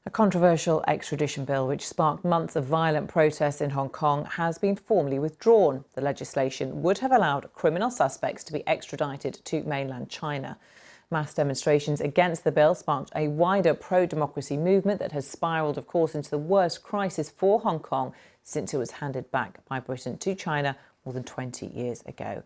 A controversial extradition bill which sparked months of violent protests in Hong Kong has been formally withdrawn. The legislation would have allowed criminal suspects to be extradited to mainland China. Mass demonstrations against the bill sparked a wider pro-democracy movement that has spiralled, of course, into the worst crisis for Hong Kong since it was handed back by Britain to China more than 20 years ago.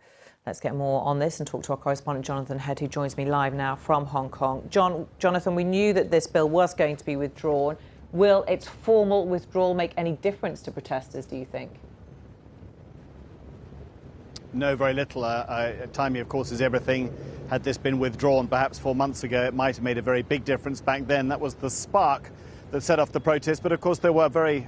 Let's get more on this and talk to our correspondent Jonathan Head, who joins me live now from Hong Kong. Jonathan, we knew that this bill was going to be withdrawn. Will its formal withdrawal make any difference to protesters, do you think? No, very little. Timing, of course, is everything. Had this been withdrawn perhaps 4 months ago, it might have made a very big difference back then. That was the spark that set off the protest. But of course, there were very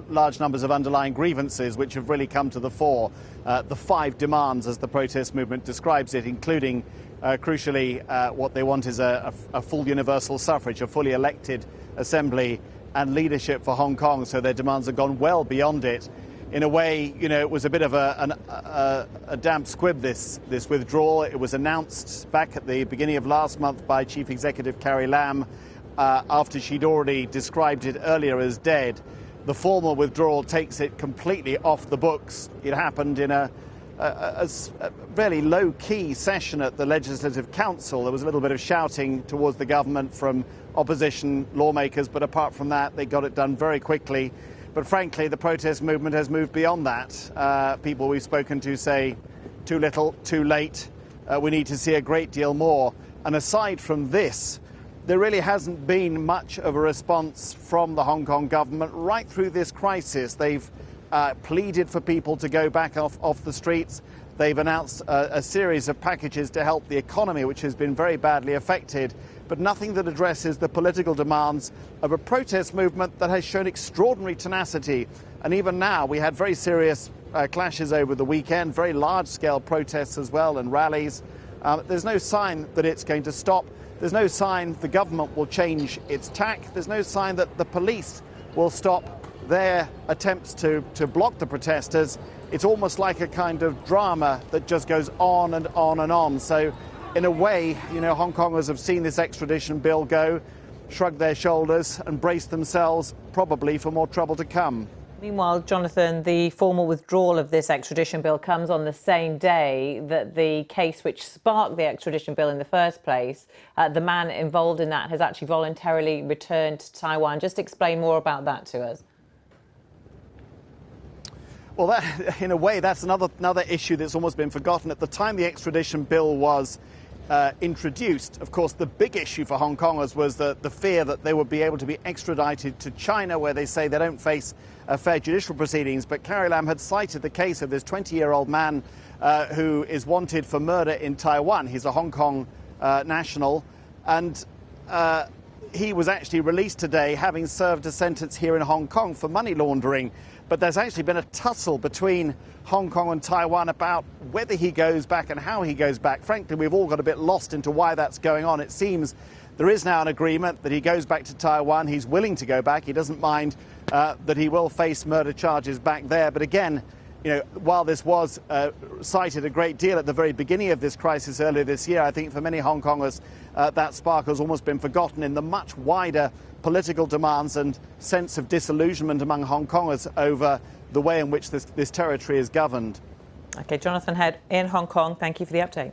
large numbers of underlying grievances which have really come to the fore. The 5 demands, as the protest movement describes it, including, crucially, what they want is a full universal suffrage, a fully elected assembly and leadership for Hong Kong. So their demands have gone well beyond it. In a way, you know, it was a bit of a damp squib, this withdrawal. It was announced back at the beginning of last month by Chief Executive Carrie Lam, after she'd already described it earlier as dead. The formal withdrawal takes it completely off the books. It happened in a really low-key session at the Legislative Council. There was a little bit of shouting towards the government from opposition lawmakers, but apart from that, they got it done very quickly. But frankly, the protest movement has moved beyond that. People we've spoken to say too little, too late. We need to see a great deal more. And aside from this, there really hasn't been much of a response from the Hong Kong government right through this crisis. They've pleaded for people to go back off the streets. They've announced a series of packages to help the economy, which has been very badly affected, but nothing that addresses the political demands of a protest movement that has shown extraordinary tenacity. And even now, we had very serious clashes over the weekend, very large-scale protests as well and rallies. There's no sign that it's going to stop. There's no sign the government will change its tack. There's no sign that the police will stop their attempts to block the protesters. It's almost like a kind of drama that just goes on and on and on. So in a way, you know, Hong Kongers have seen this extradition bill go, shrugged their shoulders and braced themselves probably for more trouble to come. Meanwhile, Jonathan, the formal withdrawal of this extradition bill comes on the same day that the case which sparked the extradition bill in the first place, the man involved in that has actually voluntarily returned to Taiwan. Just explain more about that to us. Well, that, in a way, that's another issue that's almost been forgotten. At the time the extradition bill was introduced, of course, the big issue for Hong Kongers was the fear that they would be able to be extradited to China, where they say they don't face fair judicial proceedings. But Carrie Lam had cited the case of this 20-year-old man who is wanted for murder in Taiwan. He's a Hong Kong national, and he was actually released today, having served a sentence here in Hong Kong for money laundering. But there's actually been a tussle between Hong Kong and Taiwan about whether he goes back and how he goes back. Frankly, we've all got a bit lost into why that's going on. It seems there is now an agreement that he goes back to Taiwan. He's willing to go back. He doesn't mind that he will face murder charges back there. But again, you know, while this was cited a great deal at the very beginning of this crisis earlier this year, I think for many Hong Kongers that spark has almost been forgotten in the much wider political demands and sense of disillusionment among Hong Kongers over the way in which this territory is governed. OK, Jonathan Head in Hong Kong, thank you for the update.